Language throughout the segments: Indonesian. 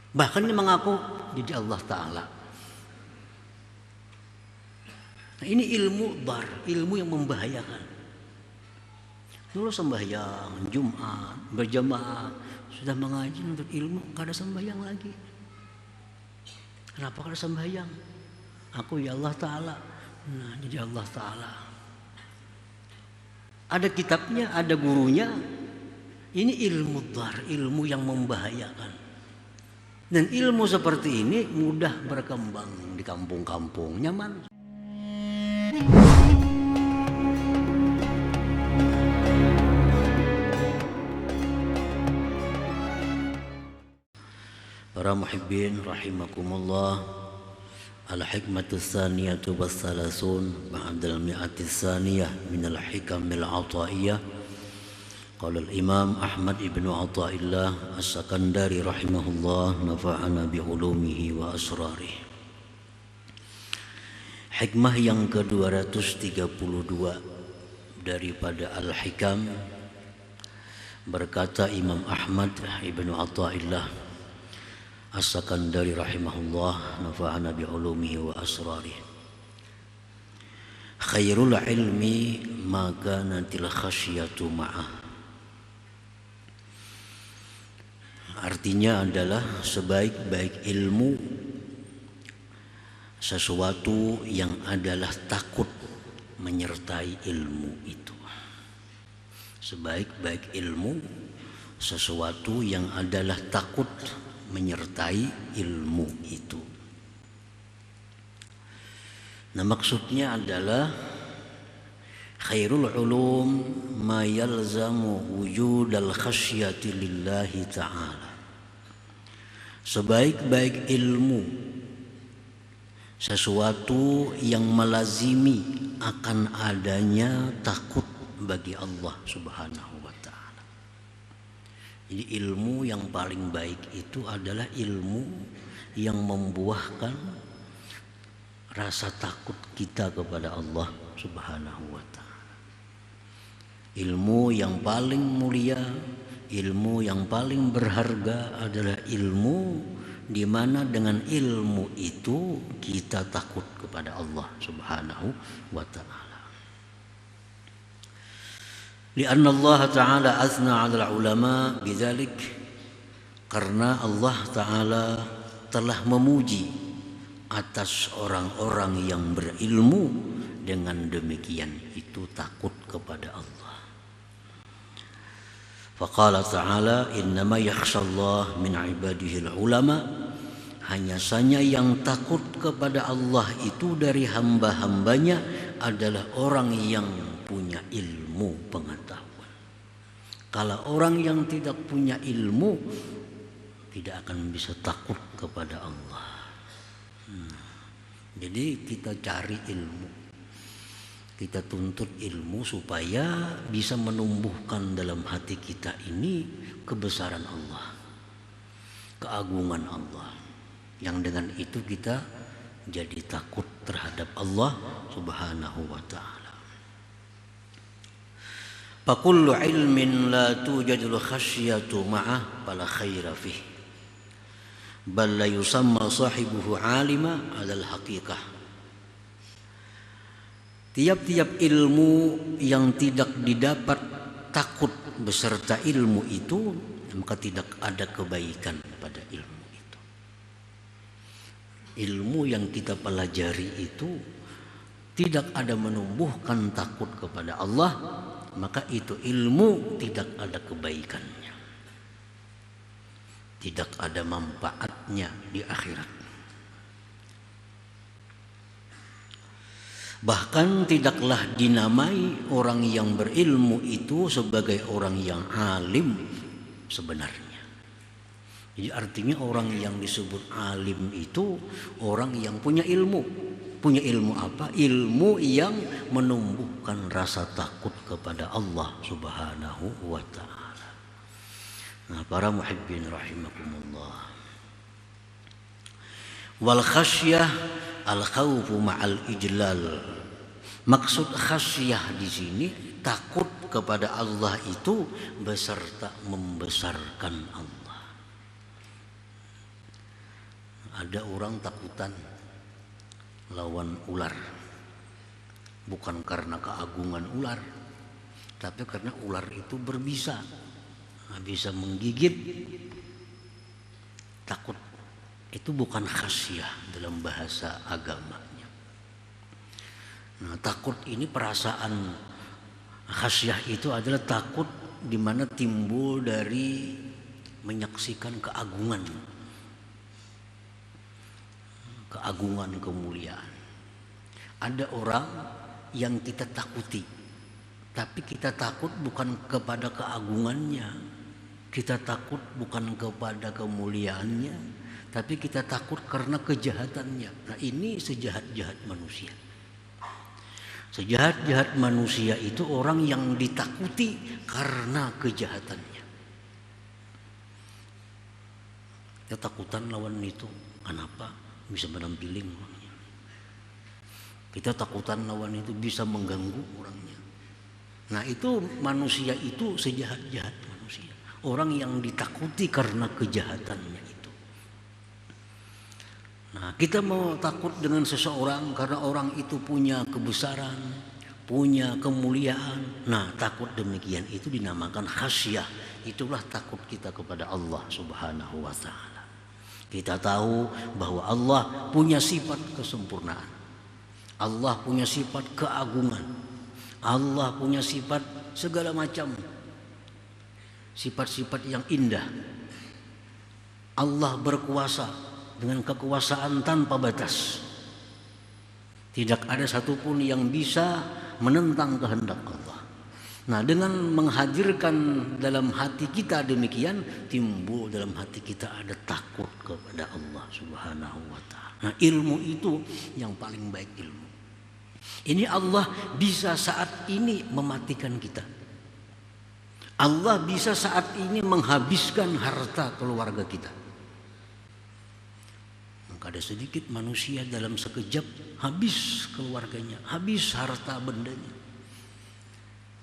Bahkan dia mengaku jadi Allah Ta'ala. Nah, ini ilmu dar, ilmu yang membahayakan. Dulu sembahyang Jumat berjamaah, sudah mengaji untuk ilmu, gak ada sembahyang lagi. Kenapa gak ada sembahyang? Aku ya Allah Ta'ala. Nah, jadi Allah Ta'ala. Ada kitabnya, ada gurunya. Ini ilmu dar, ilmu yang membahayakan. Dan ilmu seperti ini mudah berkembang di kampung-kampung, nyaman. Para muhibbin rahimakumullah, al-hikmatus tsaniyatu wassalasun ba'dal mi'atis tsaniyah minal hikamil ataiyah. Qala al-Imam Ahmad ibnu Athaillah As-Sakandari rahimahullah, nafa'ana bi ulumihi wa asrarih. Hikmah yang ke-232 daripada Al-Hikam, berkata Imam Ahmad ibnu Athaillah As-Sakandari rahimahullah, nafa'ana bi ulumihi wa asrarih. Khairul ilmi ma kanatil khasyatu ma'ah. Artinya adalah sebaik-baik ilmu sesuatu yang adalah takut menyertai ilmu itu. Sebaik-baik ilmu sesuatu yang adalah takut menyertai ilmu itu. Nah, maksudnya adalah khairul ulum ma yalzamu wujudal khasyati lillahi ta'ala. Sebaik-baik ilmu sesuatu yang melazimi akan adanya takut bagi Allah Subhanahu wa ta'ala. Jadi ilmu yang paling baik itu adalah ilmu yang membuahkan rasa takut kita kepada Allah Subhanahu wa ta'ala. Ilmu yang paling mulia, ilmu yang paling berharga adalah ilmu di mana dengan ilmu itu kita takut kepada Allah Subhanahu wa ta'ala. Lianna Allah ta'ala azna 'ala ulama bidzalik, karena Allah ta'ala telah memuji atas orang-orang yang berilmu dengan demikian itu takut kepada Allah. Faqala ta'ala innama yakhshallah min ibadihil ulama. Hanya saja yang takut kepada Allah itu dari hamba-hambanya adalah orang yang punya ilmu pengetahuan. Kalau orang yang tidak punya ilmu tidak akan bisa takut kepada Allah. Jadi kita cari ilmu, kita tuntut ilmu supaya bisa menumbuhkan dalam hati kita ini kebesaran Allah, keagungan Allah, yang dengan itu kita jadi takut terhadap Allah Subhanahu wa ta'ala. Fakullu ilmin la tujadul khasyatu ma'ah fala khaira fih, bal la yusamma sahibuhu alima alal haqiqah. Tiap-tiap ilmu yang tidak didapat takut beserta ilmu itu, maka tidak ada kebaikan pada ilmu itu. Ilmu yang kita pelajari itu tidak ada menumbuhkan takut kepada Allah, maka itu ilmu tidak ada kebaikannya, tidak ada manfaatnya di akhirat. Bahkan tidaklah dinamai orang yang berilmu itu sebagai orang yang alim sebenarnya. Jadi artinya orang yang disebut alim itu orang yang punya ilmu. Punya ilmu apa? Ilmu yang menumbuhkan rasa takut kepada Allah Subhanahu wa ta'ala. Nah, para muhibbin rahimakumullah. Wal khasyah al-khawfu ma'al ijlal. Maksud khasyah di sini takut kepada Allah itu beserta membesarkan Allah. Ada orang takutan lawan ular, bukan karena keagungan ular, tapi karena ular itu berbisa, bisa menggigit. Takut itu bukan khasyah dalam bahasa agamanya. Nah, takut ini perasaan, khasyah itu adalah takut di mana timbul dari menyaksikan keagungan kemuliaan. Ada orang yang kita takuti, tapi kita takut bukan kepada keagungannya, kita takut bukan kepada kemuliaannya, tapi kita takut karena kejahatannya. Nah, ini sejahat-jahat manusia. Sejahat-jahat manusia itu orang yang ditakuti karena kejahatannya. Ketakutan lawan itu, kenapa? Bisa menampiling orangnya. Kita takutan lawan itu bisa mengganggu orangnya. Nah, itu manusia itu sejahat-jahat manusia. Orang yang ditakuti karena kejahatannya itu. Nah, kita mau takut dengan seseorang karena orang itu punya kebesaran, punya kemuliaan. Nah, takut demikian itu dinamakan khasyah. Itulah takut kita kepada Allah Subhanahu wa ta'ala. Kita tahu bahwa Allah punya sifat kesempurnaan. Allah punya sifat keagungan. Allah punya sifat segala macam sifat-sifat yang indah. Allah berkuasa dengan kekuasaan tanpa batas. Tidak ada satupun yang bisa menentang kehendak Allah. Nah, dengan menghadirkan dalam hati kita demikian, timbul dalam hati kita ada takut kepada Allah Subhanahu wa ta'ala. Nah, ilmu itu yang paling baik ilmu. Ini Allah bisa saat ini mematikan kita. Allah bisa saat ini menghabiskan harta keluarga kita. Maka ada sedikit manusia dalam sekejap habis keluarganya, habis harta bendanya.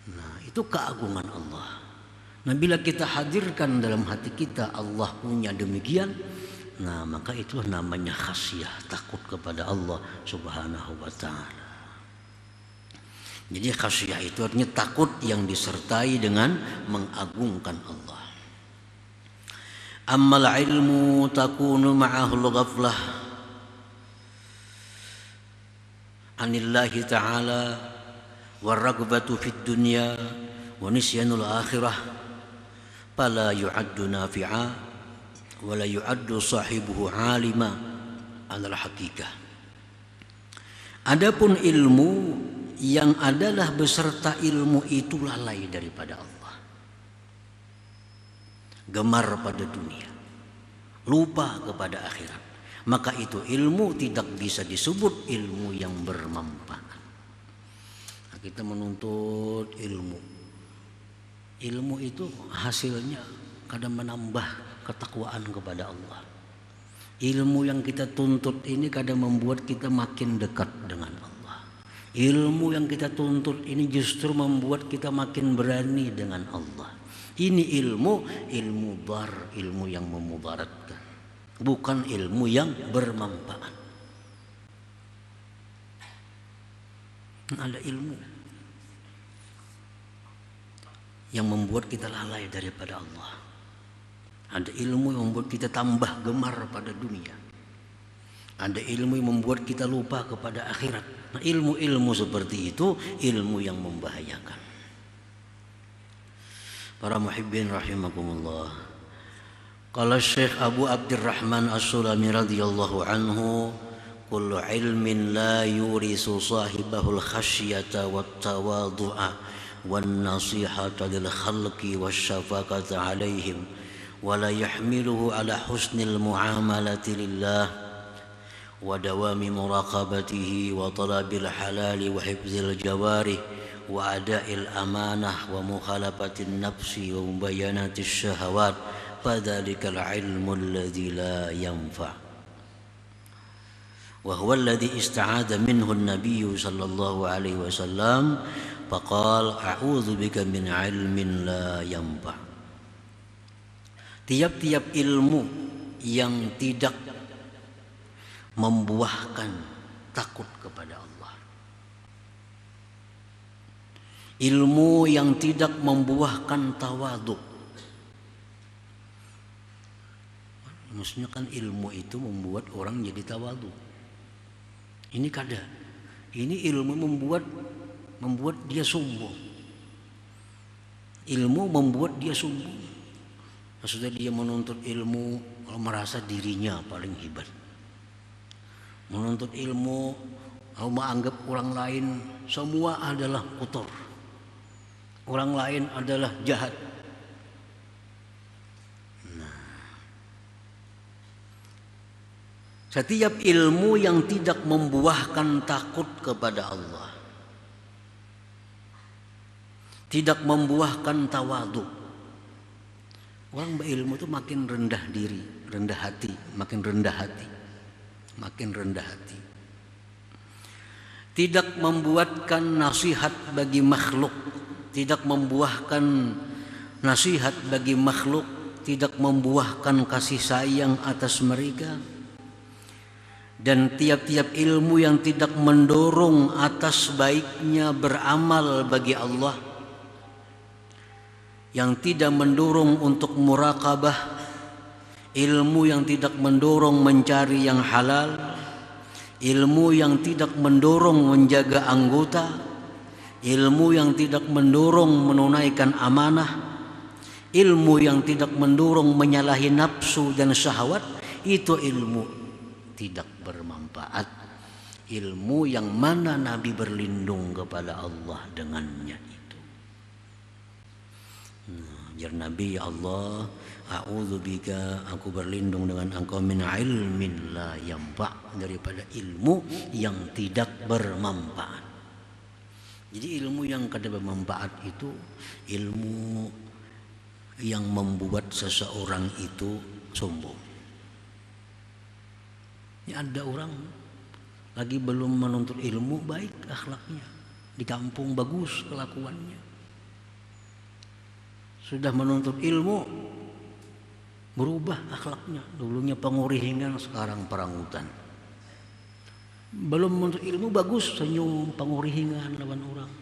Nah, itu keagungan Allah. Nah, bila kita hadirkan dalam hati kita Allah punya demikian, nah maka itu namanya khasyah, takut kepada Allah Subhanahu wa ta'ala. Jadi khasyah itu artinya takut yang disertai dengan mengagungkan Allah. Ammal ilmu takunu ma'ahul ghaflah anillahi ta'ala warraghbatu fid dunya wa nisyanul akhirah fala yu'addu nafi'a wa la yu'addu sahibuhu 'alima 'alal haqiqah. Adapun ilmu yang adalah beserta ilmu itu lalai daripada Allah, gemar pada dunia, lupa kepada akhirat, maka itu ilmu tidak bisa disebut ilmu yang bermanfaat. Nah, kita menuntut ilmu, ilmu itu hasilnya kadang menambah ketakwaan kepada Allah. Ilmu yang kita tuntut ini kadang membuat kita makin dekat dengan Allah. Ilmu yang kita tuntut ini justru membuat kita makin berani dengan Allah. Ini ilmu dar, ilmu yang memudaratkan, bukan ilmu yang bermanfaat. Ada ilmu yang membuat kita lalai daripada Allah. Ada ilmu yang membuat kita tambah gemar pada dunia. Ada ilmu yang membuat kita lupa kepada akhirat. Nah, ilmu-ilmu seperti itu ilmu yang membahayakan. Para muhibbin rahimakumullah. Qala Syekh Abu Abdurrahman As-Sulami radhiyallahu anhu, kullu ilmin la yurisu sahibahul khasyata wat tawadhu'a wan nasihata lil khalqi wasyafaqata alaihim wa la yahmiluhu ala husnil muamalati lillah wa dawami muraqabatihi wa talabil halali wa hifzil jawarih wa ada'il amanah wa mukhalafatin nafsi wa mubayanatis syahawat fadzalikal ilmu alladzi la yanfa' wa huwa alladzi ista'adha minhu an-nabiy sallallahu alaihi wasallam faqala a'udzu bika min ilmin la yanfa'. Tiap-tiap ilmu yang tidak membuahkan takut kepada Allah. Ilmu yang tidak membuahkan tawadhu. Maksudnya kan ilmu itu membuat orang jadi tawadhu. Ini kada. Ini ilmu membuat dia sombong. Ilmu membuat dia sombong. Maksudnya dia menuntut ilmu merasa dirinya paling hebat. Menuntut ilmu menganggap orang lain semua adalah kotor. Orang lain adalah jahat. Nah, setiap ilmu yang tidak membuahkan takut kepada Allah, tidak membuahkan tawadhu, orang berilmu itu makin rendah diri, rendah hati, makin rendah hati, makin rendah hati. Tidak membuatkan nasihat bagi makhluk, tidak membuahkan nasihat bagi makhluk, tidak membuahkan kasih sayang atas mereka. Dan tiap-tiap ilmu yang tidak mendorong atas baiknya beramal bagi Allah, yang tidak mendorong untuk muraqabah, ilmu yang tidak mendorong mencari yang halal, ilmu yang tidak mendorong menjaga anggota, ilmu yang tidak mendorong menunaikan amanah, ilmu yang tidak mendorong menyalahi nafsu dan syahwat, itu ilmu tidak bermanfaat. Ilmu yang mana Nabi berlindung kepada Allah dengannya itu. Jar Nabi, ya Allah, a'udzubika, aku berlindung dengan engkau min ilmin la yanfa', daripada ilmu yang tidak bermanfaat. Jadi ilmu yang kada bermanfaat itu ilmu yang membuat seseorang itu sombong. Ini ada orang lagi belum menuntut ilmu, baik akhlaknya, di kampung bagus kelakuannya. Sudah menuntut ilmu, berubah akhlaknya. Dulunya pengurihingan, sekarang perangutan. Belum menuntut ilmu, bagus, senyum, pengurihingan lawan orang.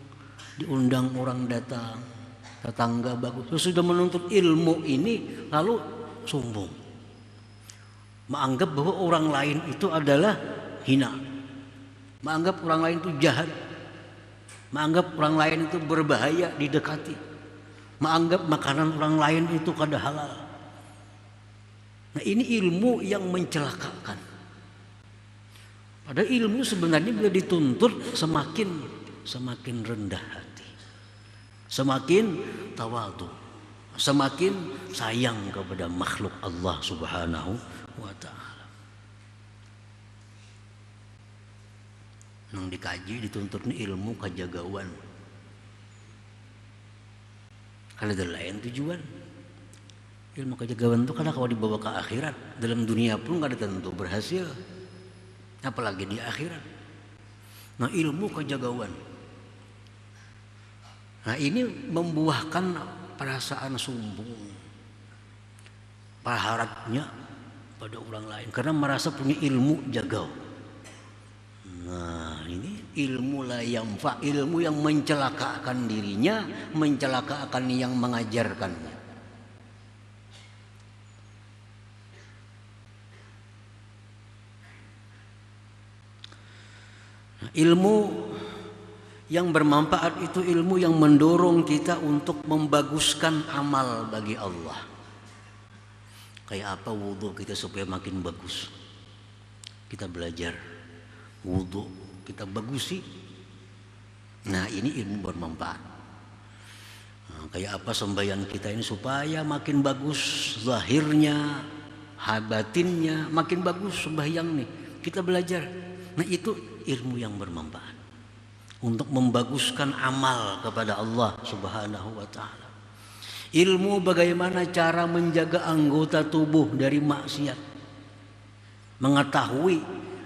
Diundang orang datang, tetangga bagus. Sudah menuntut ilmu ini, lalu sombong. Menganggap bahwa orang lain itu adalah hina. Menganggap orang lain itu jahat. Menganggap orang lain itu berbahaya didekati. Menganggap makanan orang lain itu kada halal. Nah, ini ilmu yang mencelakakan. Padahal ilmu sebenarnya bila dituntut semakin rendah hati, semakin tawadhu, semakin sayang kepada makhluk Allah Subhanahu wa ta'ala. Nang dikaji dituntut ilmu kajagawan. Kalau ada lain tujuan. Ilmu kejagawan itu karena kalau dibawa ke akhirat, dalam dunia pun nggak ada tentu berhasil, apalagi di akhirat. Nah, ilmu kejagawan, nah ini membuahkan perasaan sombong, paharatnya pada orang lain karena merasa punya ilmu jagau. Nah, ini ilmu la yanfa, ilmu yang mencelakakan dirinya, mencelakakan yang mengajarkannya. Nah, ilmu yang bermanfaat itu ilmu yang mendorong kita untuk membaguskan amal bagi Allah. Kayak apa wudhu kita supaya makin bagus? Kita belajar wudhu, kita bagusi. Nah, ini ilmu bermanfaat. Nah, kayak apa sembahyang kita ini supaya makin bagus zahirnya, batinnya makin bagus sembahyang nih. Kita belajar. Nah, itu ilmu yang bermanfaat untuk membaguskan amal kepada Allah Subhanahu wa ta'ala. Ilmu bagaimana cara menjaga anggota tubuh dari maksiat, mengetahui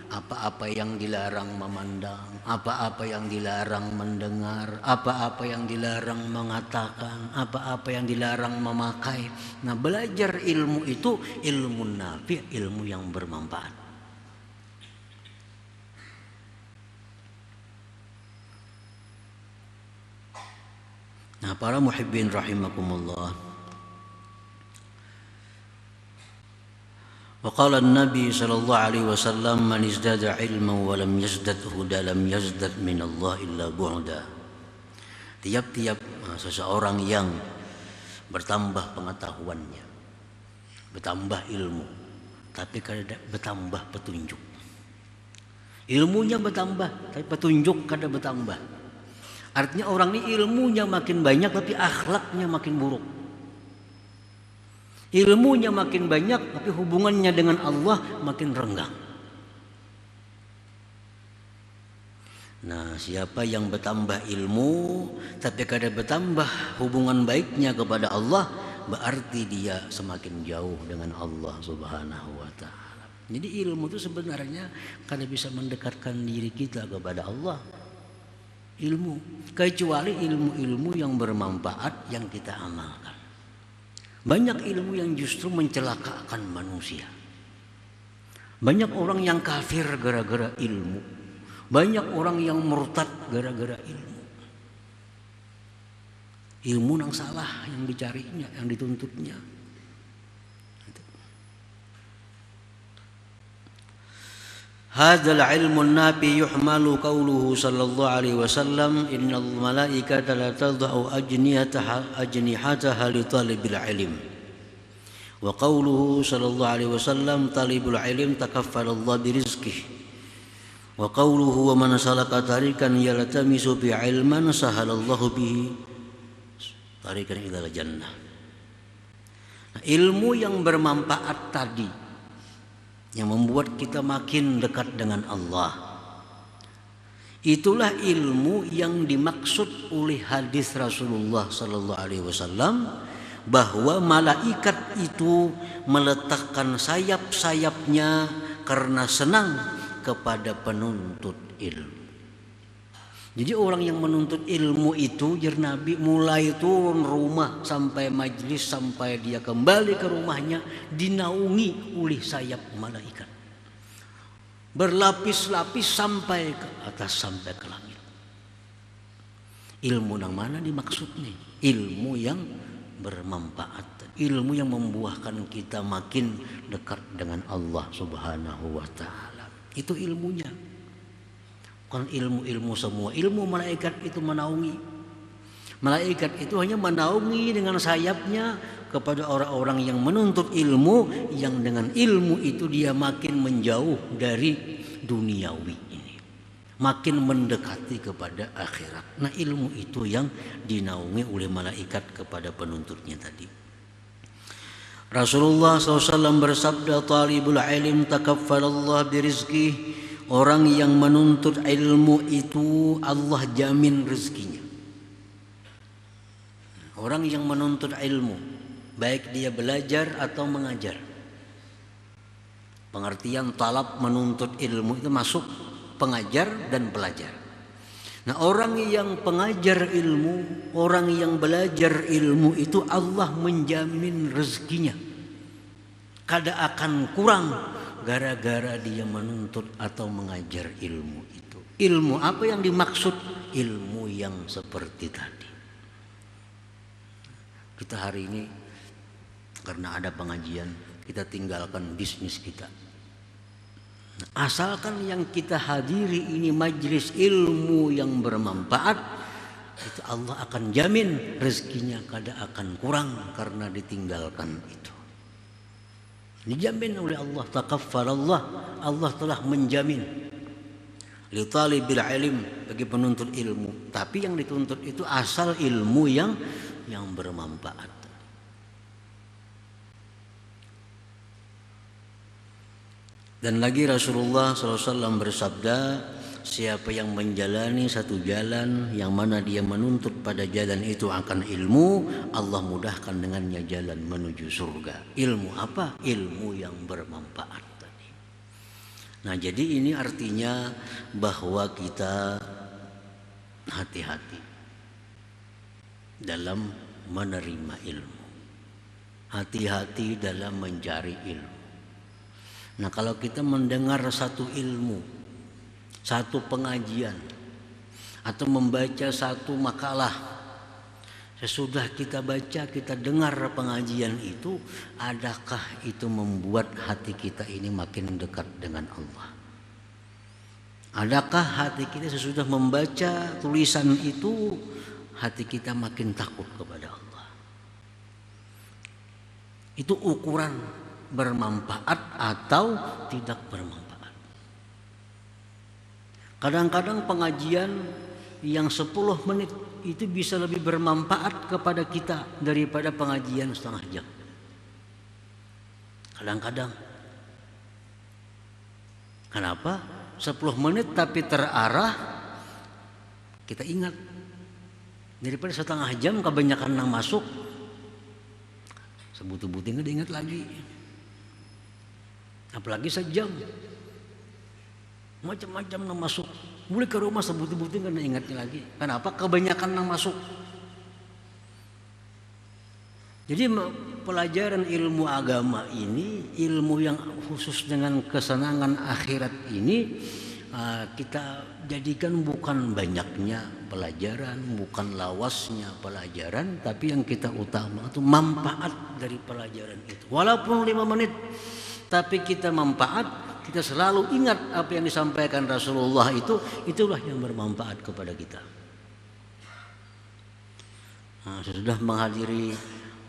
apa-apa yang dilarang memandang, apa-apa yang dilarang mendengar, apa-apa yang dilarang mengatakan, apa-apa yang dilarang memakai. Nah, belajar ilmu itu ilmu nafi', ilmu yang bermanfaat. Nah, para muhibbin rahimakumullah. Wa qala an-nabi sallallahu alaihi wasallam man izdada ilman wa lam yazdad huda lam yazdad min Allah illa bu'da. Tiap-tiap seseorang yang bertambah pengetahuannya, bertambah ilmu, tapi kada bertambah petunjuk. Ilmunya bertambah, tapi petunjuk kada bertambah. Artinya orang ini ilmunya makin banyak, tapi akhlaknya makin buruk. Ilmunya makin banyak, tapi hubungannya dengan Allah makin renggang. Nah, siapa yang bertambah ilmu, tapi kada bertambah hubungan baiknya kepada Allah, berarti dia semakin jauh dengan Allah Subhanahu wa Ta'ala. Jadi ilmu itu sebenarnya kada bisa mendekatkan diri kita kepada Allah. Ilmu, kecuali ilmu-ilmu yang bermanfaat yang kita amalkan. Banyak ilmu yang justru mencelakakan manusia. Banyak orang yang kafir gara-gara ilmu. Banyak orang yang murtad gara-gara ilmu. Ilmu yang salah yang dicarinya, yang dituntutnya. Hadzal ilmun nafi yuhmalu qauluhu sallallahu alaihi wasallam innal malaikata la tad'u ajnihataha li talibil ilm. Wa qauluhu sallallahu alaihi wasallam talibul ilm takaffalallahu birizqihi. Wa qauluhu wa man salaka tariqan yaltamisu bi ilman sahalallahu bihi tariqan ilal jannah. Nah, ilmu yang bermanfaat tadi yang membuat kita makin dekat dengan Allah, itulah ilmu yang dimaksud oleh hadis Rasulullah sallallahu alaihi wasallam bahwa malaikat itu meletakkan sayap-sayapnya karena senang kepada penuntut ilmu. Jadi orang yang menuntut ilmu itu, jar Nabi, mulai turun rumah sampai majlis, sampai dia kembali ke rumahnya dinaungi oleh sayap malaikat. Berlapis-lapis sampai ke atas, sampai ke langit. Ilmu yang mana dimaksud nih? Ilmu yang bermanfaat, ilmu yang membuahkan kita makin dekat dengan Allah Subhanahu wa Ta'ala. Itu ilmunya. Bukan ilmu-ilmu semua. Ilmu malaikat itu menaungi. Malaikat itu hanya menaungi dengan sayapnya kepada orang-orang yang menuntut ilmu, yang dengan ilmu itu dia makin menjauh dari duniawi ini, makin mendekati kepada akhirat. Nah, ilmu itu yang dinaungi oleh malaikat kepada penuntutnya tadi. Rasulullah SAW bersabda, talibul ilm takaffalallah birizqih. Orang yang menuntut ilmu itu Allah jamin rezekinya. Orang yang menuntut ilmu, baik dia belajar atau mengajar. Pengertian talab menuntut ilmu itu masuk pengajar dan pelajar. Nah, orang yang pengajar ilmu, orang yang belajar ilmu itu Allah menjamin rezekinya. Kada akan kurang gara-gara dia menuntut atau mengajar ilmu itu. Ilmu apa yang dimaksud? Ilmu yang seperti tadi. Kita hari ini karena ada pengajian, kita tinggalkan bisnis kita. Asalkan yang kita hadiri ini majlis ilmu yang bermanfaat, itu Allah akan jamin rezekinya kada akan kurang karena ditinggalkan itu. Dijamin oleh Allah, takaffalallah, Allah telah menjamin li talibil ilm, bagi penuntut ilmu. Tapi yang dituntut itu asal ilmu yang bermanfaat. Dan lagi Rasulullah SAW bersabda, siapa yang menjalani satu jalan yang mana dia menuntut pada jalan itu akan ilmu, Allah mudahkan dengannya jalan menuju surga. Ilmu apa? Ilmu yang bermanfaat tadi. Nah, jadi ini artinya bahwa kita hati-hati dalam menerima ilmu, hati-hati dalam mencari ilmu. Nah, kalau kita mendengar satu ilmu, satu pengajian, atau membaca satu makalah, Sesudah kita baca, kita dengar pengajian itu, adakah itu membuat hati kita ini makin dekat dengan Allah? Adakah hati kita sesudah membaca tulisan itu, hati kita makin takut kepada Allah? Itu ukuran bermanfaat atau tidak bermanfaat. Kadang-kadang pengajian yang 10 menit itu bisa lebih bermanfaat kepada kita daripada pengajian setengah jam. Kadang-kadang. Kenapa? 10 menit tapi terarah, kita ingat. Daripada setengah jam kebanyakan yang masuk, sebut-sebutin nggak ingat lagi. Apalagi sejam, macam-macam yang masuk. Mulai ke rumah sebut-sebutin kan ingatnya lagi. Kenapa? Kebanyakan yang masuk. Jadi pelajaran ilmu agama ini, ilmu yang khusus dengan kesenangan akhirat ini, kita jadikan bukan banyaknya pelajaran, bukan lawasnya pelajaran, tapi yang kita utama itu manfaat dari pelajaran itu. Walaupun 5 menit, tapi kita manfaat. Kita selalu ingat apa yang disampaikan Rasulullah itu, itulah yang bermanfaat kepada kita. Nah, sudah menghadiri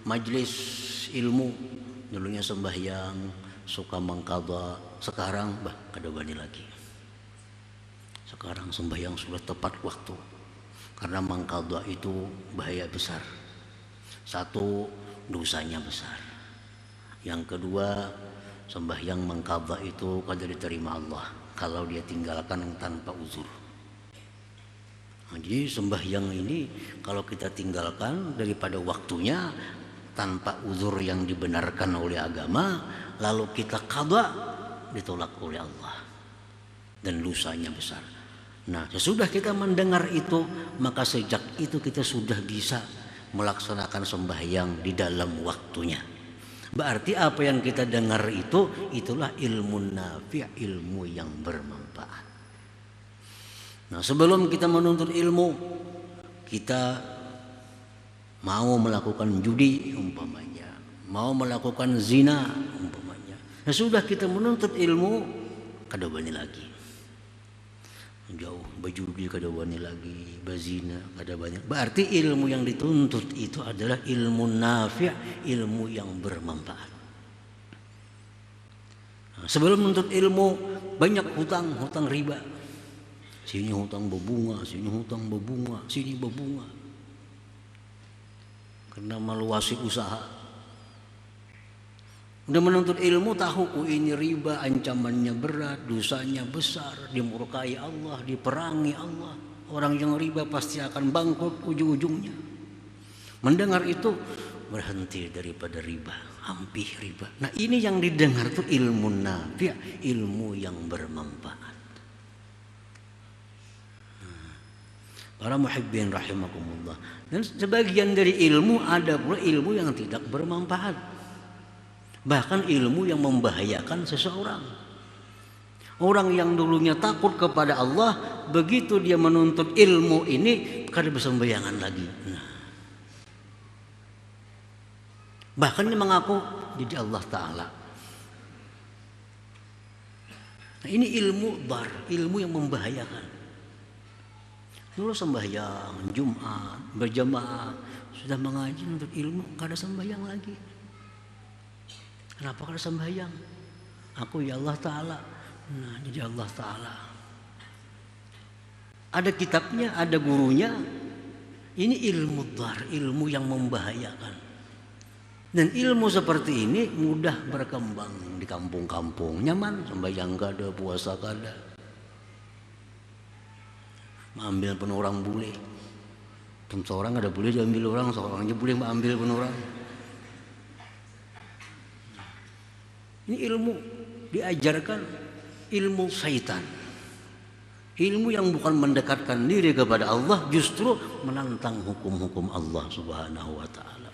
majelis ilmu, dulunya sembahyang, suka mengqadha, sekarang kada bani lagi. Sekarang sembahyang sudah tepat waktu, karena mengqadha itu bahaya besar. Satu, dosanya besar. Yang kedua, sembahyang mengqadha itu kada diterima Allah kalau dia tinggalkan tanpa uzur. Nah, jadi sembahyang ini kalau kita tinggalkan daripada waktunya tanpa uzur yang dibenarkan oleh agama, lalu kita qadha, ditolak oleh Allah dan dosanya besar. Nah, sesudah kita mendengar itu, maka sejak itu kita sudah bisa melaksanakan sembahyang di dalam waktunya. Berarti apa yang kita dengar itu, itulah ilmu nafi', ilmu yang bermanfaat. Nah, sebelum kita menuntut ilmu, kita mau melakukan judi umpamanya, mau melakukan zina umpamanya. Nah, sudah kita menuntut ilmu, kada bani lagi. Jauh berjudi kada bani lagi, berzina kada bani. Berarti ilmu yang dituntut itu adalah ilmu nafi', ilmu yang bermanfaat. Nah, sebelum menuntut ilmu, banyak hutang riba. Sini hutang berbunga, sini hutang berbunga, sini berbunga. Karena meluasi usaha. Udah menuntut ilmu tahu ini riba, ancamannya berat, dosanya besar, dimurkai Allah, diperangi Allah. Orang yang riba pasti akan bangkrut ujung-ujungnya. Mendengar itu berhenti daripada riba, hampir riba. Nah, ini yang didengar tuh ilmu nafi', ilmu yang bermanfaat. Para muhibbin rahimakumullah. Dan sebagian dari ilmu ada pula ilmu yang tidak bermanfaat. Bahkan ilmu yang membahayakan seseorang. Orang yang dulunya takut kepada Allah, begitu dia menuntut ilmu ini, kada bersembayangan lagi. Nah, bahkan dia mengaku jadi Allah Ta'ala. Nah, ini ilmu bar, ilmu yang membahayakan. Dulu sembahyang Jumat berjamaah, sudah mengaji untuk ilmu, kada sembahyang lagi. Kenapa kada sembahyang? Aku ya Allah Ta'ala. Nah, jadi Allah Ta'ala. Ada kitabnya, ada gurunya. Ini ilmu dar, ilmu yang membahayakan. Dan ilmu seperti ini mudah berkembang di kampung-kampung. Nyaman, sembahyang kada, puasa kada. Mengambil pun orang boleh. Seorang ada boleh diambil orang, seorang aja boleh mengambil pun orang. Ini ilmu diajarkan, ilmu syaitan. Ilmu yang bukan mendekatkan diri kepada Allah, justru menantang hukum-hukum Allah Subhanahu wa ta'ala.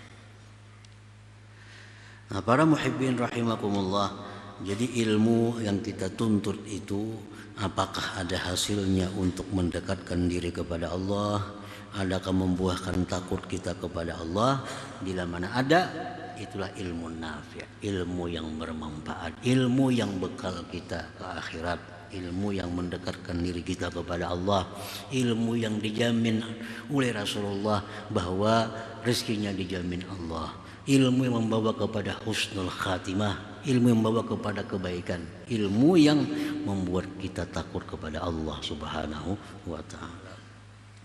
Nah, para muhibbin rahimakumullah, jadi ilmu yang kita tuntut itu apakah ada hasilnya untuk mendekatkan diri kepada Allah adakah membuahkan takut kita kepada Allah? Bila mana ada, itulah ilmu nafi', ilmu yang bermanfaat, ilmu yang bekal kita ke akhirat, ilmu yang mendekatkan diri kita kepada Allah, ilmu yang dijamin oleh Rasulullah bahwa rezekinya dijamin Allah, ilmu yang membawa kepada husnul khatimah, ilmu yang membawa kepada kebaikan, ilmu yang membuat kita takut kepada Allah Subhanahu wa ta'ala.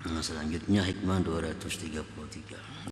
Nah, selanjutnya hikmah 233.